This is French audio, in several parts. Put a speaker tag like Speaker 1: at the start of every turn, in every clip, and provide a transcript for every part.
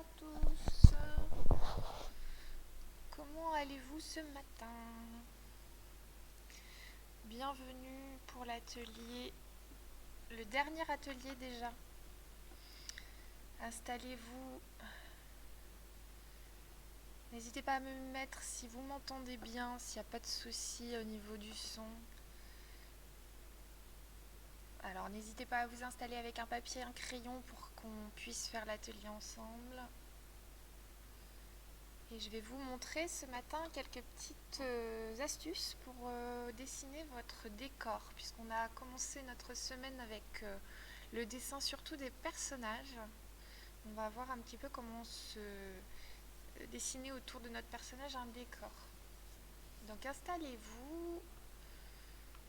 Speaker 1: à tous. Comment allez-vous ce matin? Bienvenue pour l'atelier, le dernier atelier déjà. Installez-vous. N'hésitez pas à me mettre si vous m'entendez bien, s'il n'y a pas de souci au niveau du son. Alors n'hésitez pas à vous installer avec un papier et un crayon pour qu'on puisse faire l'atelier ensemble. Et je vais vous montrer ce matin quelques petites astuces pour dessiner votre décor, puisqu'on a commencé notre semaine avec le dessin surtout des personnages. On va voir un petit peu comment se dessiner autour de notre personnage un décor. Donc installez-vous.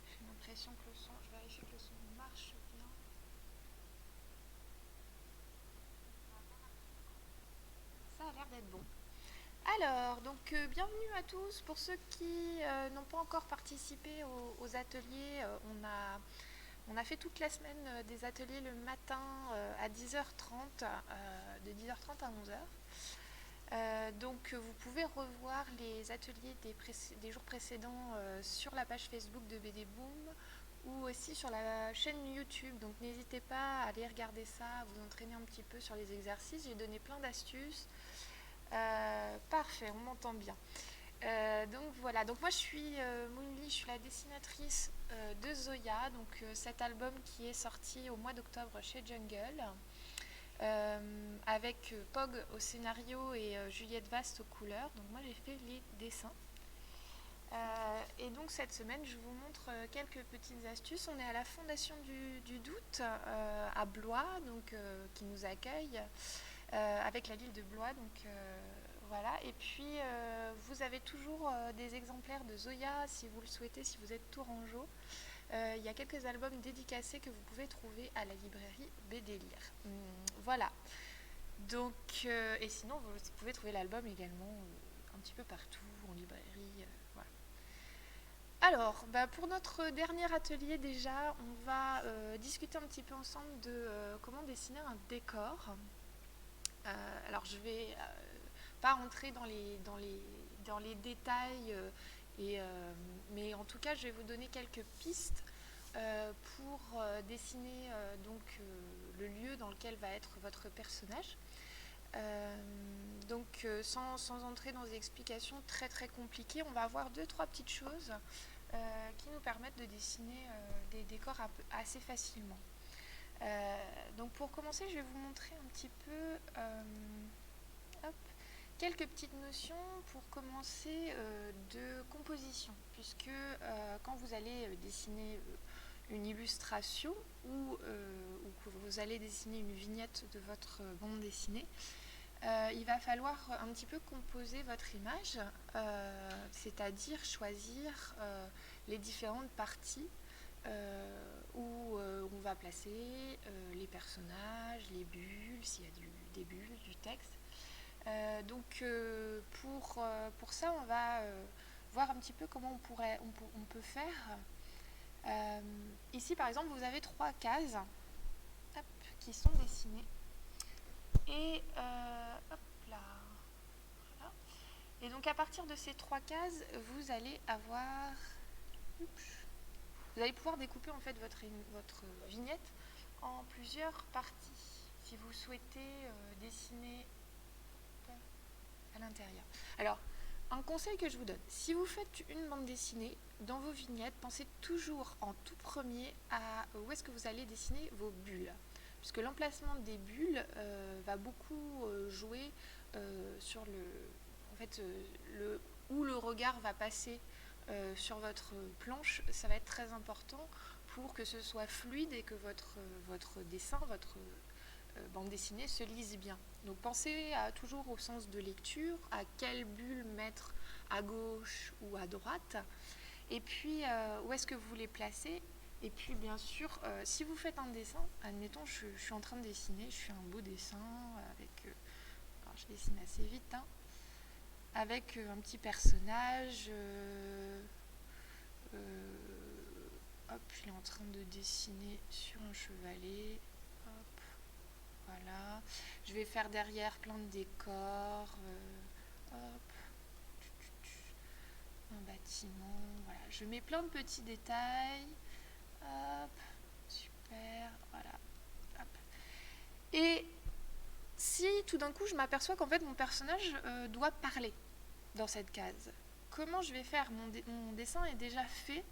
Speaker 1: J'ai l'impression que le son, je vérifie que le son marche bien. Ça a l'air d'être bon. Alors, donc bienvenue à tous. Pour ceux qui n'ont pas encore participé aux ateliers, on a fait toute la semaine des ateliers le matin à 10h30, de 10h30 à 11h. Donc vous pouvez revoir les ateliers des jours précédents sur la page Facebook de BD Boom ou aussi sur la chaîne YouTube. Donc n'hésitez pas à aller regarder ça, à vous entraîner un petit peu sur les exercices. J'ai donné plein d'astuces. Parfait, on m'entend bien. Donc voilà, donc moi je suis Moonly, je suis la dessinatrice de Zoya, donc cet album qui est sorti au mois d'octobre chez Jungle, avec Pog au scénario et Juliette Vaste aux couleurs. Donc moi j'ai fait les dessins. Et donc cette semaine je vous montre quelques petites astuces. On est à la Fondation du Doute à Blois, donc, qui nous accueille avec la ville de Blois. Donc voilà. Et puis vous avez toujours des exemplaires de Zoya si vous le souhaitez, si vous êtes tourangeau. Il y a quelques albums dédicacés que vous pouvez trouver à la librairie BD Lire. Voilà. Donc, et sinon, vous pouvez trouver l'album également un petit peu partout, en librairie. Voilà. Alors, pour notre dernier atelier déjà, on va discuter un petit peu ensemble de comment dessiner un décor. Alors, je vais pas rentrer dans les détails, mais en tout cas, je vais vous donner quelques pistes pour dessiner le lieu dans lequel va être votre personnage. Donc sans entrer dans des explications très très compliquées, on va avoir deux trois petites choses qui nous permettent de dessiner des décors assez facilement. Donc pour commencer, je vais vous montrer un petit peu quelques petites notions pour commencer de composition, puisque quand vous allez dessiner une illustration ou que vous allez dessiner une vignette de votre bande dessinée, il va falloir un petit peu composer votre image, c'est-à-dire choisir les différentes parties où on va placer les personnages, les bulles, s'il y a des bulles, du texte. Donc pour ça, on va voir un petit peu comment on peut faire. Ici, par exemple, vous avez 3 cases qui sont dessinées. Et hop là, voilà. Et donc à partir de ces 3 cases, vous allez avoir... Vous allez pouvoir découper en fait votre vignette en plusieurs parties si vous souhaitez dessiner à l'intérieur. Alors, un conseil que je vous donne, si vous faites une bande dessinée, dans vos vignettes, pensez toujours en tout premier à où est-ce que vous allez dessiner vos bulles. Puisque l'emplacement des bulles va beaucoup jouer sur où le regard va passer sur votre planche. Ça va être très important pour que ce soit fluide et que votre dessin, votre bande dessinée se lise bien. Donc pensez toujours au sens de lecture, à quelle bulle mettre à gauche ou à droite, et puis où est-ce que vous les placez. Et puis bien sûr, si vous faites un dessin, admettons je suis en train de dessiner, je fais un beau dessin avec, alors je dessine assez vite, avec un petit personnage, hop, je suis en train de dessiner sur un chevalet, hop, voilà. Je vais faire derrière plein de décors. Hop. Un bâtiment, voilà. Je mets plein de petits détails. Hop, super, voilà. Hop. Et si tout d'un coup je m'aperçois qu'en fait mon personnage doit parler dans cette case, comment je vais faire? Mon dessin est déjà fait.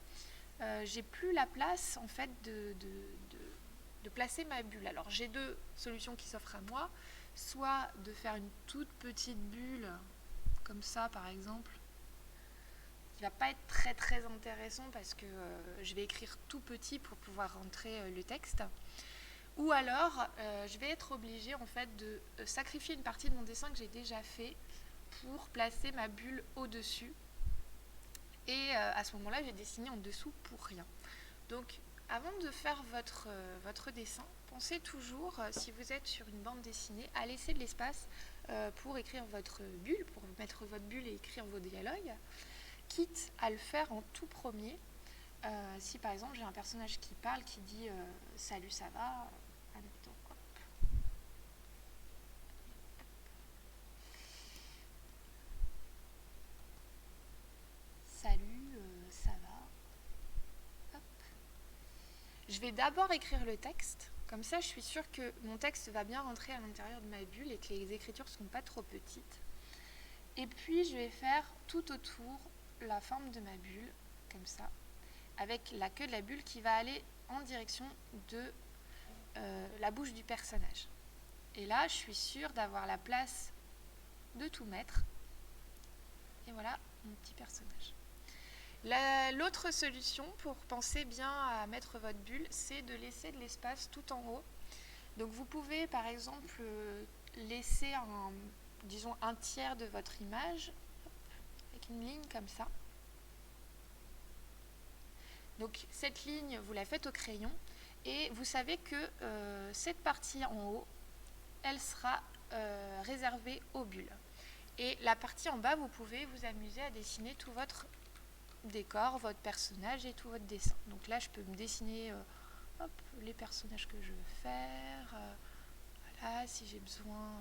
Speaker 1: J'ai plus la place en fait de placer ma bulle. Alors j'ai deux solutions qui s'offrent à moi. Soit de faire une toute petite bulle, comme ça par exemple, qui va pas être très très intéressant parce que je vais écrire tout petit pour pouvoir rentrer le texte. Ou alors je vais être obligée en fait de sacrifier une partie de mon dessin que j'ai déjà fait pour placer ma bulle au-dessus. Et à ce moment-là, je vais dessiner en dessous pour rien. Donc avant de faire votre dessin, pensez toujours, si vous êtes sur une bande dessinée, à laisser de l'espace pour écrire votre bulle, pour mettre votre bulle et écrire vos dialogues, quitte à le faire en tout premier. Si par exemple j'ai un personnage qui parle, qui dit salut, ça va, admettons, hop. Salut, ça va, hop. Je vais d'abord écrire le texte, comme ça je suis sûre que mon texte va bien rentrer à l'intérieur de ma bulle et que les écritures ne sont pas trop petites. Et puis je vais faire tout autour la forme de ma bulle, comme ça, avec la queue de la bulle qui va aller en direction de la bouche du personnage. Et là, je suis sûre d'avoir la place de tout mettre. Et voilà mon petit personnage. L'autre solution pour penser bien à mettre votre bulle, c'est de laisser de l'espace tout en haut. Donc vous pouvez par exemple laisser un tiers de votre image avec une ligne comme ça. Donc cette ligne, vous la faites au crayon et vous savez que cette partie en haut, elle sera réservée aux bulles. Et la partie en bas, vous pouvez vous amuser à dessiner tout votre décor, votre personnage et tout votre dessin. Donc là, je peux me dessiner les personnages que je veux faire. Voilà, si j'ai besoin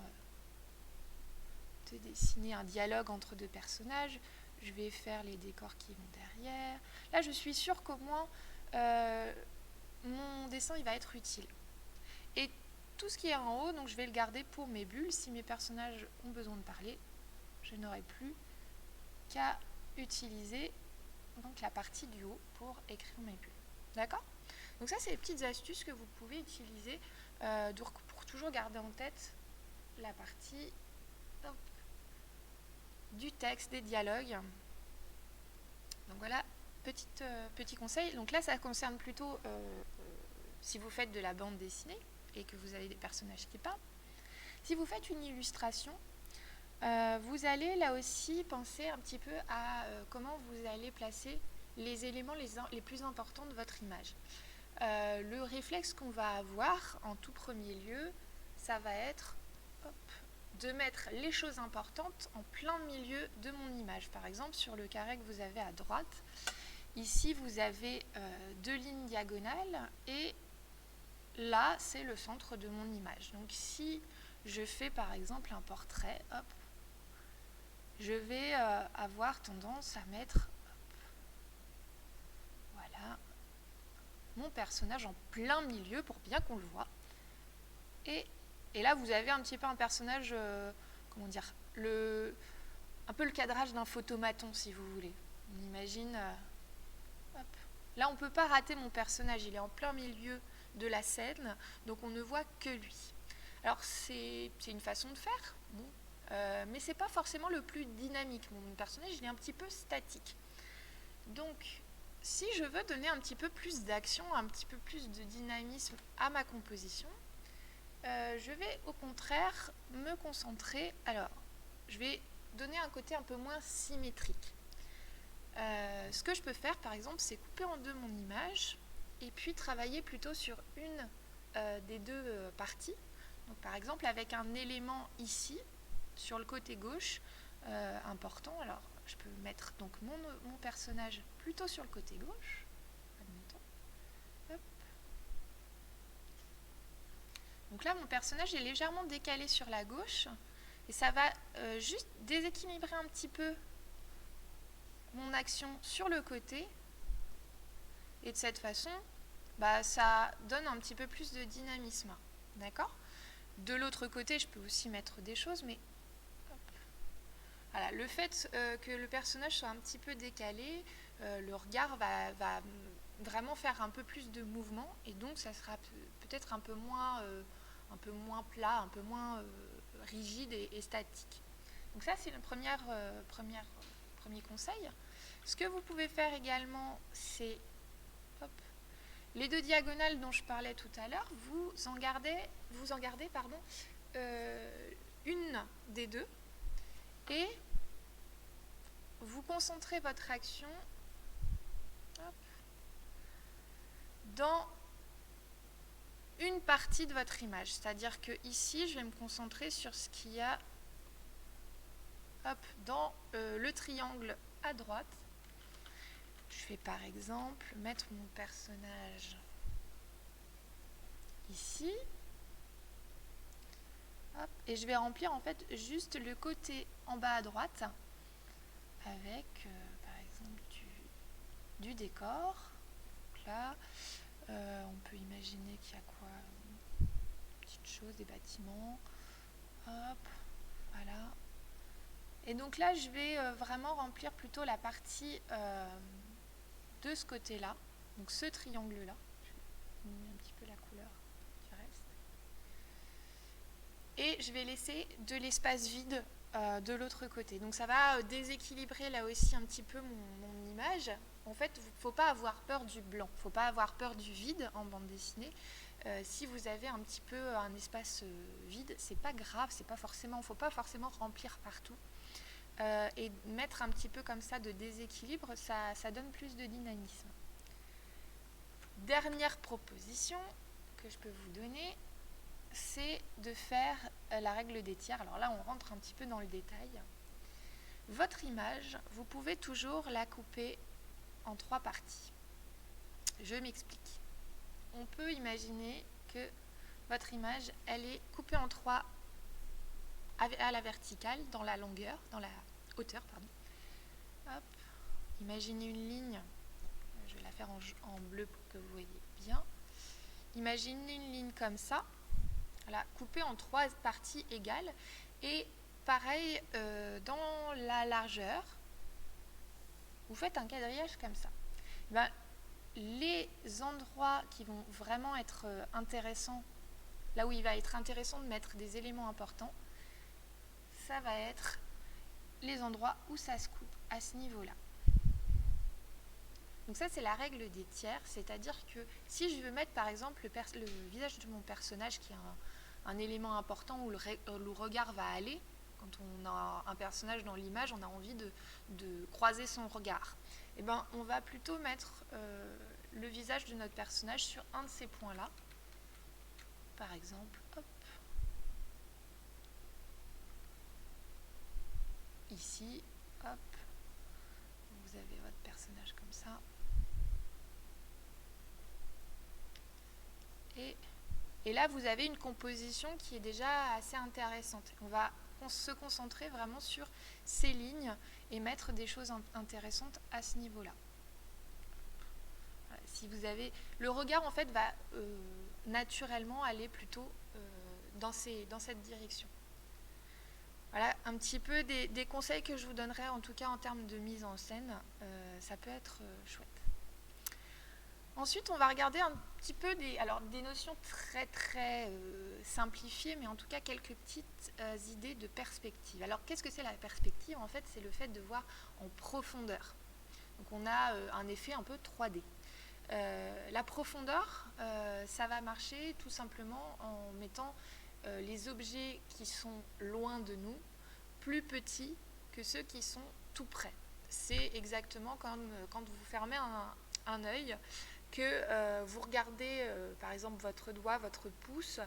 Speaker 1: de dessiner un dialogue entre deux personnages, je vais faire les décors qui vont derrière. Là, je suis sûre qu'au moins, mon dessin il va être utile. Et tout ce qui est en haut, donc je vais le garder pour mes bulles. Si mes personnages ont besoin de parler, je n'aurai plus qu'à utiliser donc la partie du haut pour écrire mes bulles. D'accord? Donc ça, c'est les petites astuces que vous pouvez utiliser pour toujours garder en tête la partie du texte, des dialogues. Donc voilà, petit conseil. Donc là, ça concerne plutôt si vous faites de la bande dessinée et que vous avez des personnages qui parlent. Si vous faites une illustration, vous allez là aussi penser un petit peu à comment vous allez placer les éléments les plus importants de votre image. Le réflexe qu'on va avoir en tout premier lieu, ça va être de mettre les choses importantes en plein milieu de mon image. Par exemple, sur le carré que vous avez à droite, ici vous avez deux lignes diagonales et là c'est le centre de mon image. Donc si je fais par exemple un portrait, hop, je vais avoir tendance à mettre voilà, mon personnage en plein milieu pour bien qu'on le voit. Et là, vous avez un petit peu un personnage, comment dire, un peu le cadrage d'un photomaton, si vous voulez. On imagine, hop. Là, on ne peut pas rater mon personnage, il est en plein milieu de la scène, donc on ne voit que lui. Alors, c'est une façon de faire, bon, mais ce n'est pas forcément le plus dynamique. Mon personnage, il est un petit peu statique. Donc, si je veux donner un petit peu plus d'action, un petit peu plus de dynamisme à ma composition, je vais au contraire me concentrer. Alors, je vais donner un côté un peu moins symétrique. Ce que je peux faire, par exemple, c'est couper en deux mon image et puis travailler plutôt sur une des deux parties. Donc, par exemple, avec un élément ici, sur le côté gauche, important. Alors, je peux mettre donc mon personnage plutôt sur le côté gauche. Admettons. Hop. Donc là, mon personnage est légèrement décalé sur la gauche et ça va juste déséquilibrer un petit peu mon action sur le côté. Et de cette façon, ça donne un petit peu plus de dynamisme. D'accord ? De l'autre côté, je peux aussi mettre des choses, mais voilà, le fait que le personnage soit un petit peu décalé, le regard va vraiment faire un peu plus de mouvement et donc ça sera peut-être un peu moins plat, un peu moins rigide et statique. Donc ça, c'est le premier conseil. Ce que vous pouvez faire également, c'est les deux diagonales dont je parlais tout à l'heure, vous en gardez une des deux et vous concentrez votre action dans une partie de votre image. C'est-à-dire que ici, je vais me concentrer sur ce qu'il y a dans le triangle à droite. Je vais par exemple mettre mon personnage ici. Et je vais remplir en fait juste le côté en bas à droite avec par exemple du décor. Donc là, on peut imaginer qu'il y a quoi, petites choses, des bâtiments. Voilà. Et donc là, je vais vraiment remplir plutôt la partie de ce côté-là, donc ce triangle-là. Je vais mettre un petit peu la couleur du reste. Et je vais laisser de l'espace vide de l'autre côté. Donc ça va déséquilibrer là aussi un petit peu mon image. En fait, il ne faut pas avoir peur du blanc, il ne faut pas avoir peur du vide en bande dessinée. Si vous avez un petit peu un espace vide, c'est pas grave, il ne faut pas forcément remplir partout. Et mettre un petit peu comme ça de déséquilibre, ça donne plus de dynamisme. Dernière proposition que je peux vous donner, c'est de faire la règle des tiers. Alors là, on rentre un petit peu dans le détail. Votre image, vous pouvez toujours la couper en 3 parties. Je m'explique. On peut imaginer que votre image, elle est coupée en 3 à la verticale, dans la hauteur. Imaginez une ligne, je vais la faire en bleu pour que vous voyez bien. Imaginez une ligne comme ça, voilà, coupée en 3 parties égales. Et pareil, dans la largeur, vous faites un quadrillage comme ça. Les endroits qui vont vraiment être intéressants, là où il va être intéressant de mettre des éléments importants, ça va être les endroits où ça se coupe à ce niveau-là. Donc ça, c'est la règle des tiers, c'est-à-dire que si je veux mettre par exemple le visage de mon personnage qui est un élément important où le regard va aller, quand on a un personnage dans l'image, on a envie de croiser son regard. Et on va plutôt mettre le visage de notre personnage sur un de ces points-là. Par exemple, ici, vous avez votre personnage comme ça. Et là, vous avez une composition qui est déjà assez intéressante. On va se concentrer vraiment sur ces lignes et mettre des choses intéressantes à ce niveau-là. Voilà, si vous avez... Le regard, en fait, va naturellement aller plutôt dans cette direction. Voilà un petit peu des conseils que je vous donnerai, en tout cas en termes de mise en scène. Ça peut être chouette. Ensuite, on va regarder un petit peu des notions très très simplifiées, mais en tout cas quelques petites idées de perspective. Alors, qu'est-ce que c'est la perspective ? En fait, c'est le fait de voir en profondeur. Donc, on a un effet un peu 3D. La profondeur, ça va marcher tout simplement en mettant les objets qui sont loin de nous plus petits que ceux qui sont tout près. C'est exactement comme quand vous fermez un œil, que vous regardez par exemple votre doigt, votre pouce,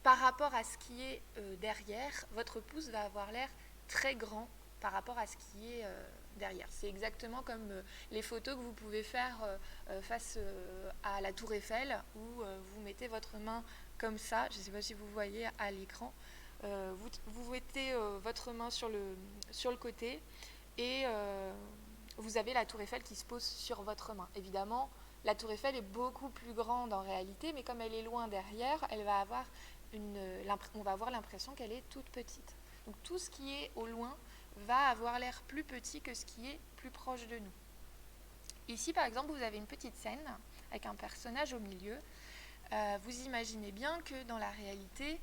Speaker 1: par rapport à ce qui est derrière, votre pouce va avoir l'air très grand par rapport à ce qui est derrière. C'est exactement comme les photos que vous pouvez faire face à la Tour Eiffel, où vous mettez votre main comme ça, je ne sais pas si vous voyez à l'écran, vous mettez votre main sur le côté et vous avez la Tour Eiffel qui se pose sur votre main. Évidemment, la Tour Eiffel est beaucoup plus grande en réalité, mais comme elle est loin derrière, on va avoir l'impression qu'elle est toute petite. Donc tout ce qui est au loin va avoir l'air plus petit que ce qui est plus proche de nous. Ici, par exemple, vous avez une petite scène avec un personnage au milieu. Vous imaginez bien que dans la réalité,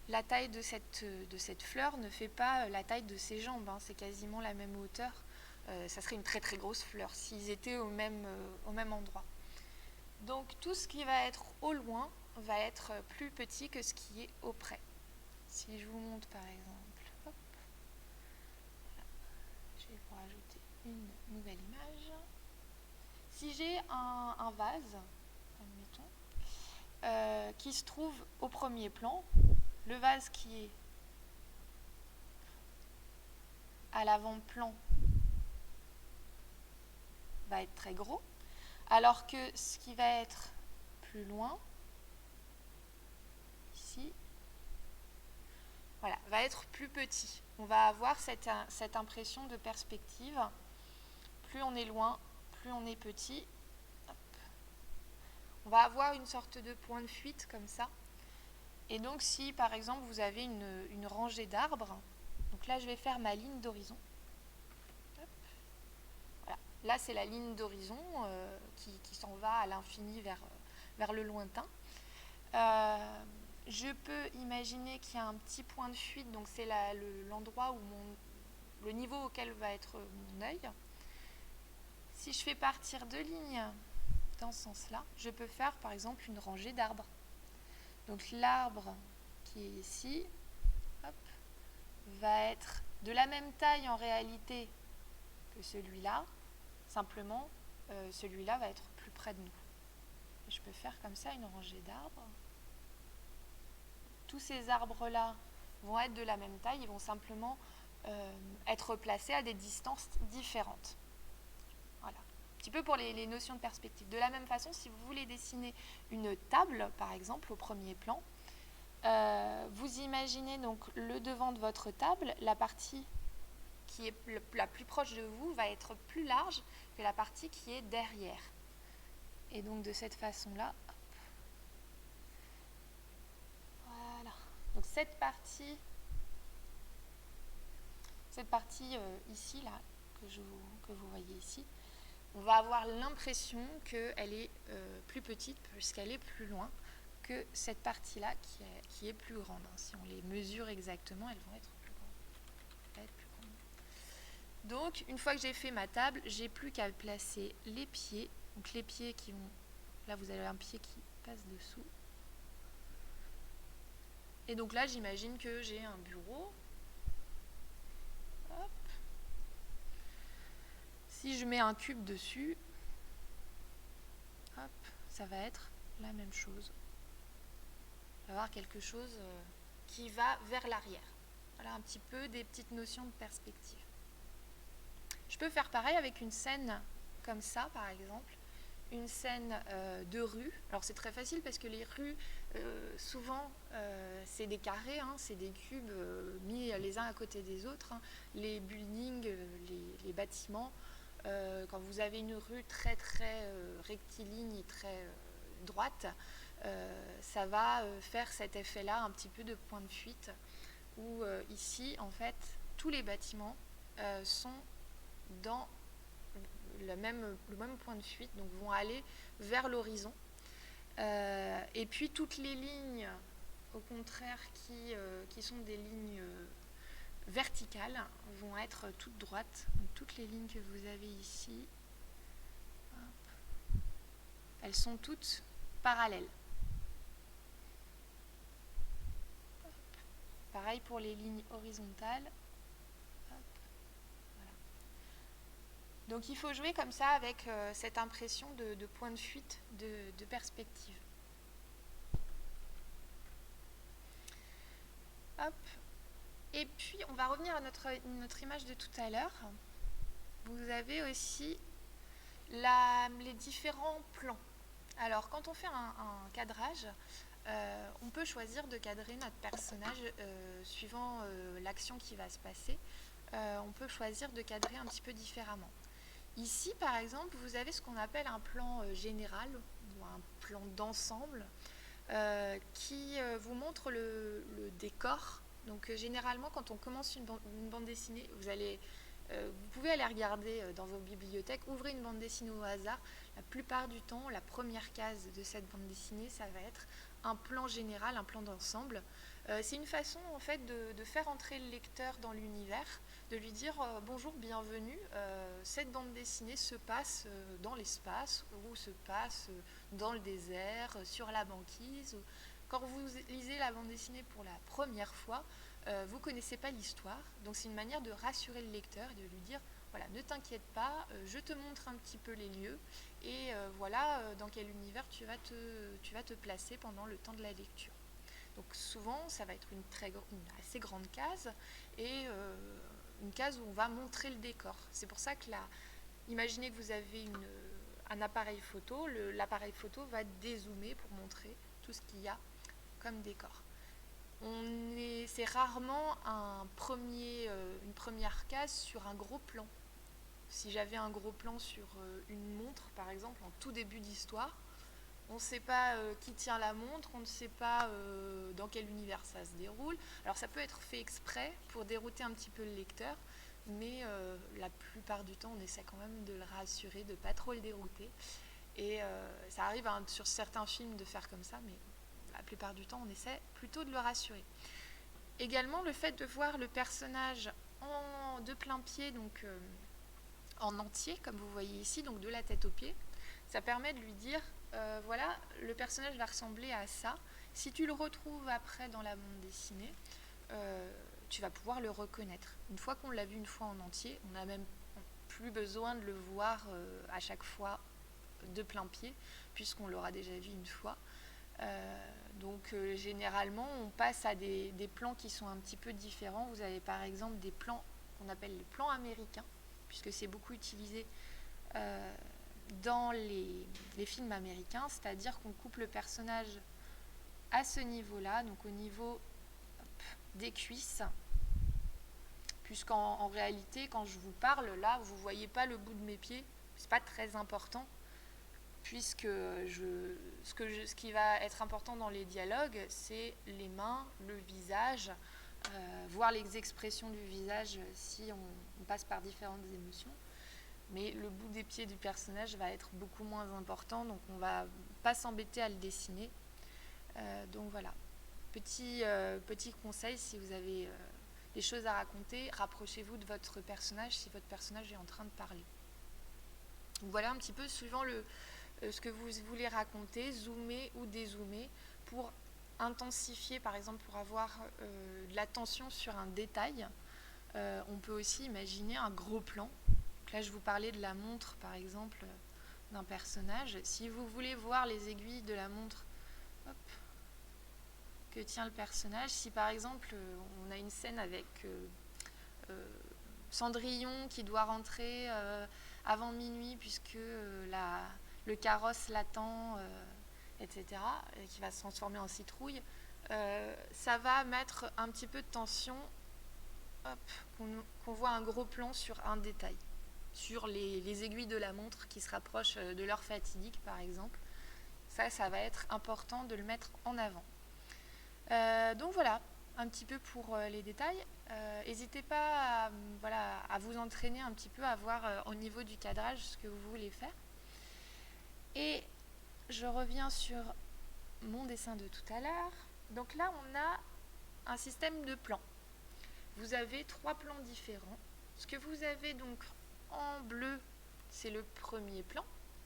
Speaker 1: la taille de cette fleur ne fait pas la taille de ses jambes. C'est quasiment la même hauteur. Ça serait une très très grosse fleur s'ils étaient au même endroit. Donc tout ce qui va être au loin va être plus petit que ce qui est auprès. Si je vous montre par exemple, hop, voilà, je vais vous rajouter une nouvelle image. Si j'ai un vase, admettons, qui se trouve au premier plan, le vase qui est à l'avant-plan va être très gros, alors que ce qui va être plus loin, ici, voilà, va être plus petit. On va avoir cette impression de perspective. Plus on est loin, plus on est petit. Hop. On va avoir une sorte de point de fuite comme ça. Et donc si par exemple vous avez une rangée d'arbres, donc là je vais faire ma ligne d'horizon. Voilà. Là c'est la ligne d'horizon qui s'en va à l'infini vers le lointain. Je peux imaginer qu'il y a un petit point de fuite, donc c'est l'endroit où le niveau auquel va être mon œil. Si je fais partir deux lignes dans ce sens-là, je peux faire par exemple une rangée d'arbres. Donc l'arbre qui est ici, hop, va être de la même taille en réalité que celui-là, simplement celui-là va être plus près de nous. Et je peux faire comme ça une rangée d'arbres. Tous ces arbres-là vont être de la même taille, ils vont simplement être placés à des distances différentes. Voilà. Un petit peu pour les notions de perspective. De la même façon, si vous voulez dessiner une table, par exemple, au premier plan, vous imaginez donc le devant de votre table, la partie qui est la plus proche de vous va être plus large que la partie qui est derrière. Et donc de cette façon-là, voilà. Donc cette partie ici, là, que vous voyez ici, on va avoir l'impression qu'elle est plus petite puisqu'elle est plus loin que cette partie-là qui est plus grande. Si on les mesure exactement, elles vont être plus grandes. Donc, une fois que j'ai fait ma table, j'ai plus qu'à placer les pieds. Donc les pieds qui vont... Là, vous avez un pied qui passe dessous. Et donc là, j'imagine que j'ai un bureau. Hop. Si je mets un cube dessus, hop, ça va être la même chose. On va avoir quelque chose qui va vers l'arrière. Voilà un petit peu des petites notions de perspective. Je peux faire pareil avec une scène comme ça, par exemple. Une scène de rue. Alors c'est très facile parce que les rues, souvent, c'est des carrés, c'est des cubes mis les uns à côté des autres. Les buildings, les bâtiments, quand vous avez une rue très très rectiligne et très droite, ça va faire cet effet-là, un petit peu de point de fuite, où ici, en fait, tous les bâtiments sont dans le même point de fuite, donc vont aller vers l'horizon. Et puis toutes les lignes, au contraire, qui sont des lignes verticales, vont être toutes droites. Donc toutes les lignes que vous avez ici, hop, elles sont toutes parallèles. Hop. Pareil pour les lignes horizontales. Donc il faut jouer comme ça avec cette impression de point de fuite, de perspective. Hop. Et puis on va revenir à notre image de tout à l'heure. vous avez aussi les différents plans. Alors, quand on fait un cadrage, on peut choisir de cadrer notre personnage suivant l'action qui va se passer. On peut choisir de cadrer un petit peu différemment. Ici, par exemple, vous avez ce qu'on appelle un plan général ou un plan d'ensemble qui vous montre le décor. Donc, généralement, quand on commence une bande dessinée, vous pouvez aller regarder dans vos bibliothèques, ouvrez une bande dessinée au hasard. La plupart du temps, la première case de cette bande dessinée, ça va être un plan général, un plan d'ensemble. C'est une façon en fait de faire entrer le lecteur dans l'univers, de lui dire bonjour, bienvenue, cette bande dessinée se passe dans l'espace ou se passe dans le désert, sur la banquise. Quand vous lisez la bande dessinée pour la première fois, vous ne connaissez pas l'histoire, donc c'est une manière de rassurer le lecteur et de lui dire voilà, ne t'inquiète pas, je te montre un petit peu les lieux et voilà dans quel univers tu vas te placer pendant le temps de la lecture. Donc souvent, ça va être une assez grande case et une case où on va montrer le décor. C'est pour ça que imaginez que vous avez un appareil photo, l'appareil photo va dézoomer pour montrer tout ce qu'il y a comme décor. C'est rarement une première case sur un gros plan. Si j'avais un gros plan sur une montre, par exemple, en tout début d'histoire, on ne sait pas qui tient la montre, on ne sait pas dans quel univers ça se déroule. Alors ça peut être fait exprès pour dérouter un petit peu le lecteur, mais la plupart du temps, on essaie quand même de le rassurer, de ne pas trop le dérouter. Et ça arrive sur certains films de faire comme ça, mais la plupart du temps, on essaie plutôt de le rassurer. Également, le fait de voir le personnage de plein pied, donc en entier, comme vous voyez ici, donc de la tête aux pieds, ça permet de lui dire, voilà, le personnage va ressembler à ça. Si tu le retrouves après dans la bande dessinée, tu vas pouvoir le reconnaître. Une fois qu'on l'a vu une fois en entier, on n'a même plus besoin de le voir à chaque fois de plein pied, puisqu'on l'aura déjà vu une fois. Donc généralement on passe à des plans qui sont un petit peu différents. Vous avez par exemple des plans qu'on appelle les plans américains, puisque c'est beaucoup utilisé dans les films américains, c'est-à-dire qu'on coupe le personnage à ce niveau-là, donc au niveau des cuisses, puisqu'en réalité quand je vous parle là, vous ne voyez pas le bout de mes pieds, c'est pas très important, puisque ce qui va être important dans les dialogues, c'est les mains, le visage, voir les expressions du visage si on passe par différentes émotions. Mais le bout des pieds du personnage va être beaucoup moins important, donc on ne va pas s'embêter à le dessiner. Donc voilà, petit conseil, si vous avez des choses à raconter, rapprochez-vous de votre personnage si votre personnage est en train de parler. Donc voilà un petit peu, suivant ce que vous voulez raconter, zoomer ou dézoomer pour intensifier, par exemple pour avoir de l'attention sur un détail. On peut aussi imaginer un gros plan. Donc là je vous parlais de la montre par exemple d'un personnage. Si vous voulez voir les aiguilles de la montre que tient le personnage, si par exemple on a une scène avec Cendrillon qui doit rentrer avant minuit puisque le carrosse l'attend, etc., et qui va se transformer en citrouille, ça va mettre un petit peu de tension, qu'on voit un gros plan sur un détail, sur les aiguilles de la montre qui se rapprochent de l'heure fatidique par exemple. Ça va être important de le mettre en avant. Donc voilà, un petit peu pour les détails. N'hésitez pas à vous entraîner un petit peu, à voir au niveau du cadrage ce que vous voulez faire. Et je reviens sur mon dessin de tout à l'heure. Donc là, on a un système de plans. Vous avez 3 plans différents. Ce que vous avez donc en bleu, c'est le premier plan,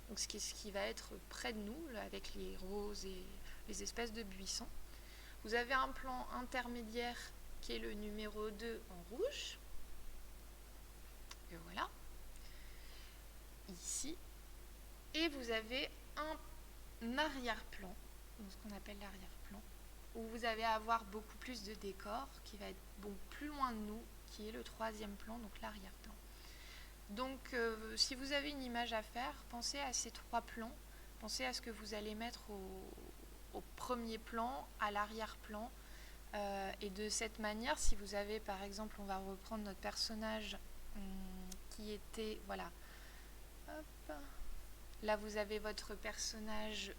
Speaker 1: donc ce qui va être près de nous, là, avec les roses et les espèces de buissons. Vous avez un plan intermédiaire qui est le numéro 2 en rouge. Et voilà. Ici. Et vous avez un arrière-plan, donc ce qu'on appelle l'arrière-plan, où vous allez avoir beaucoup plus de décor, qui va être plus loin de nous, qui est le 3e plan, donc l'arrière-plan. Donc, si vous avez une image à faire, pensez à ces 3 plans. Pensez à ce que vous allez mettre au premier plan, à l'arrière-plan. Et de cette manière, si vous avez, par exemple, on va reprendre notre personnage qui était, voilà, hop, là vous avez votre personnage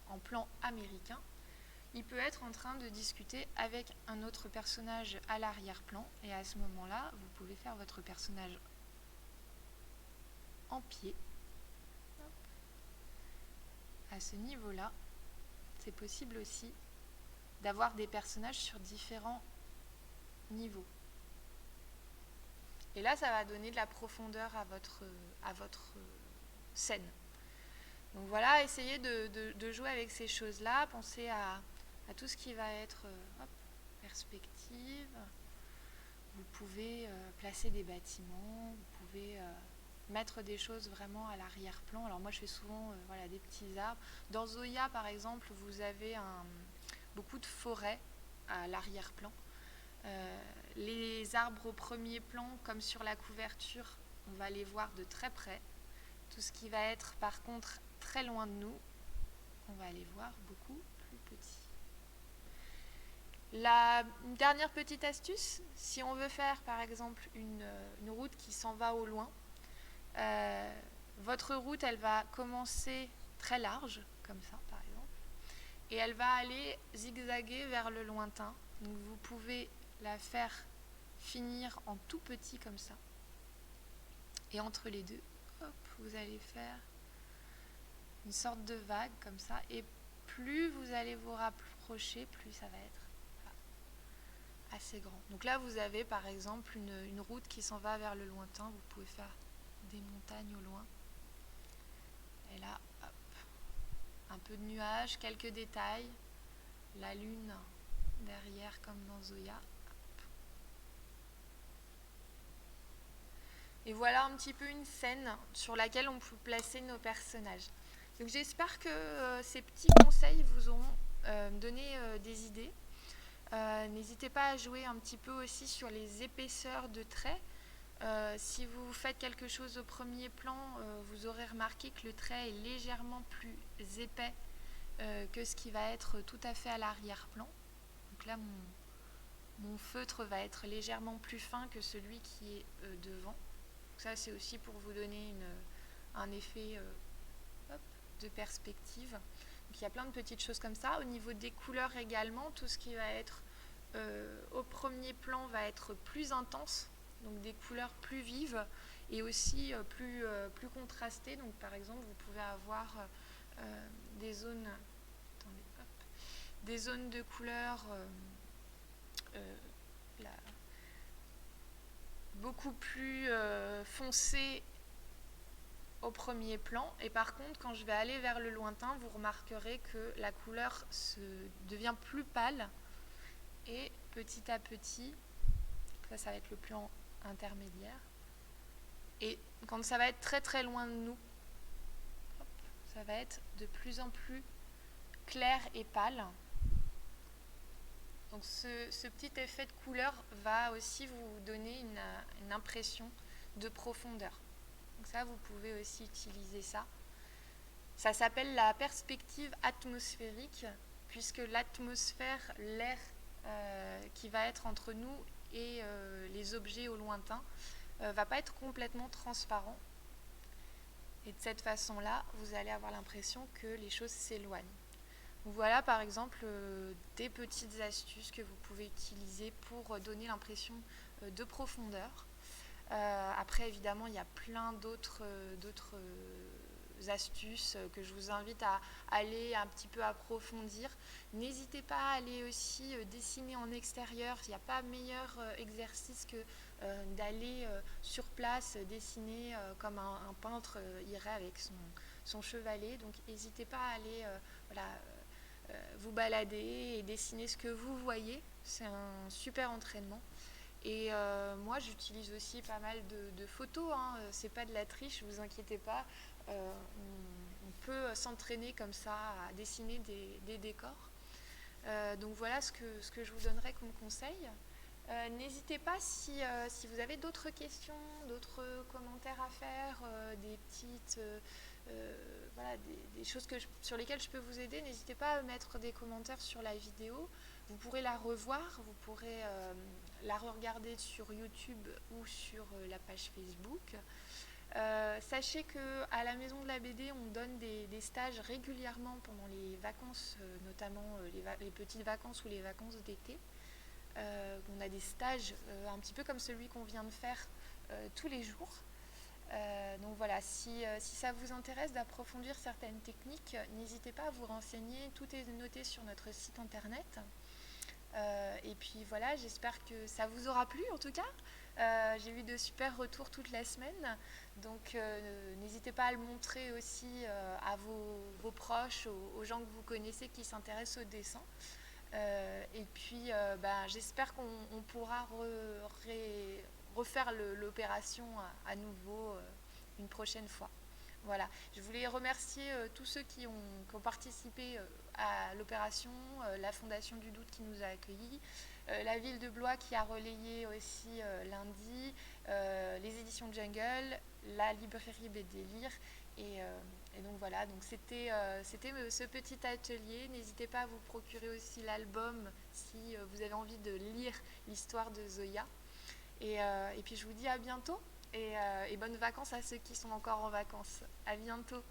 Speaker 1: en plan américain. Il peut être en train de discuter avec un autre personnage à l'arrière-plan. Et à ce moment-là, vous pouvez faire votre personnage en pied. À ce niveau-là, c'est possible aussi d'avoir des personnages sur différents niveaux. Et là, ça va donner de la profondeur à votre scène. Donc voilà, essayez de jouer avec ces choses-là. Pensez à tout ce qui va être perspective. Vous pouvez placer des bâtiments, vous pouvez mettre des choses vraiment à l'arrière-plan. Alors moi, je fais souvent des petits arbres. Dans Zoya, par exemple, vous avez beaucoup de forêts à l'arrière-plan. Les arbres au premier plan, comme sur la couverture, on va les voir de très près. Tout ce qui va être, par contre, très loin de nous, on va les voir beaucoup plus petits. Une dernière petite astuce, si on veut faire, par exemple, une route qui s'en va au loin, votre route, elle va commencer très large, comme ça, par exemple, et elle va aller zigzaguer vers le lointain. Donc vous pouvez la faire finir en tout petit comme ça. Et entre les deux, hop, vous allez faire une sorte de vague comme ça. Et plus vous allez vous rapprocher, plus ça va être assez grand. Donc là, vous avez par exemple une route qui s'en va vers le lointain. Vous pouvez faire des montagnes au loin. Et là, hop, un peu de nuages, quelques détails. La lune derrière comme dans Zoya. Et voilà un petit peu une scène sur laquelle on peut placer nos personnages. Donc j'espère que ces petits conseils vous auront donné des idées. N'hésitez pas à jouer un petit peu aussi sur les épaisseurs de traits. Si vous faites quelque chose au premier plan, vous aurez remarqué que le trait est légèrement plus épais que ce qui va être tout à fait à l'arrière-plan. Donc là, mon feutre va être légèrement plus fin que celui qui est devant. Donc ça, c'est aussi pour vous donner un effet de perspective. Donc il y a plein de petites choses comme ça. Au niveau des couleurs également, tout ce qui va être au premier plan va être plus intense, donc des couleurs plus vives et aussi plus contrastées. Donc par exemple, vous pouvez avoir des zones de couleurs beaucoup plus foncées au premier plan, et par contre quand je vais aller vers le lointain, vous remarquerez que la couleur devient plus pâle et petit à petit, ça va être le plan intermédiaire, et quand ça va être très très loin de nous, ça va être de plus en plus clair et pâle. Donc ce petit effet de couleur va aussi vous donner une impression de profondeur. Donc ça, vous pouvez aussi utiliser ça. Ça s'appelle la perspective atmosphérique, puisque l'atmosphère, l'air qui va être entre nous et les objets au lointain, va pas être complètement transparent. Et de cette façon-là, vous allez avoir l'impression que les choses s'éloignent. Donc voilà par exemple des petites astuces que vous pouvez utiliser pour donner l'impression de profondeur. Après évidemment il y a plein d'autres astuces que je vous invite à aller un petit peu approfondir. N'hésitez pas à aller aussi dessiner en extérieur. Il n'y a pas meilleur exercice que d'aller sur place dessiner comme un peintre irait avec son chevalet. Donc n'hésitez pas à aller vous balader et dessiner ce que vous voyez. C'est un super entraînement. Et moi j'utilise aussi pas mal de photos, c'est pas de la triche, vous inquiétez pas, on peut s'entraîner comme ça à dessiner des décors. Donc voilà ce que je vous donnerais comme conseil. N'hésitez pas si vous avez d'autres questions, d'autres commentaires à faire, des petites, voilà, des choses sur lesquelles je peux vous aider. N'hésitez pas à mettre des commentaires sur la vidéo. Vous pourrez la revoir, vous pourrez la re-regarder sur YouTube ou sur la page Facebook. Sachez qu'à la Maison de la BD, on donne des stages régulièrement pendant les vacances, notamment les petites vacances ou les vacances d'été. On a des stages un petit peu comme celui qu'on vient de faire tous les jours. Donc voilà, si ça vous intéresse d'approfondir certaines techniques, n'hésitez pas à vous renseigner. Tout est noté sur notre site internet. Et puis voilà, j'espère que ça vous aura plu en tout cas. J'ai eu de super retours toute la semaine. Donc n'hésitez pas à le montrer aussi à vos proches, aux gens que vous connaissez qui s'intéressent au dessin. Et puis j'espère qu'on pourra refaire l'opération à nouveau une prochaine fois. Voilà, je voulais remercier tous ceux qui ont participé à l'opération, la Fondation du Doute qui nous a accueillis, la ville de Blois qui a relayé aussi lundi, les éditions Jungle, la librairie BD Lire et donc voilà, donc c'était ce petit atelier. N'hésitez pas à vous procurer aussi l'album si vous avez envie de lire l'histoire de Zoya. Et puis je vous dis à bientôt et bonnes vacances à ceux qui sont encore en vacances. À bientôt.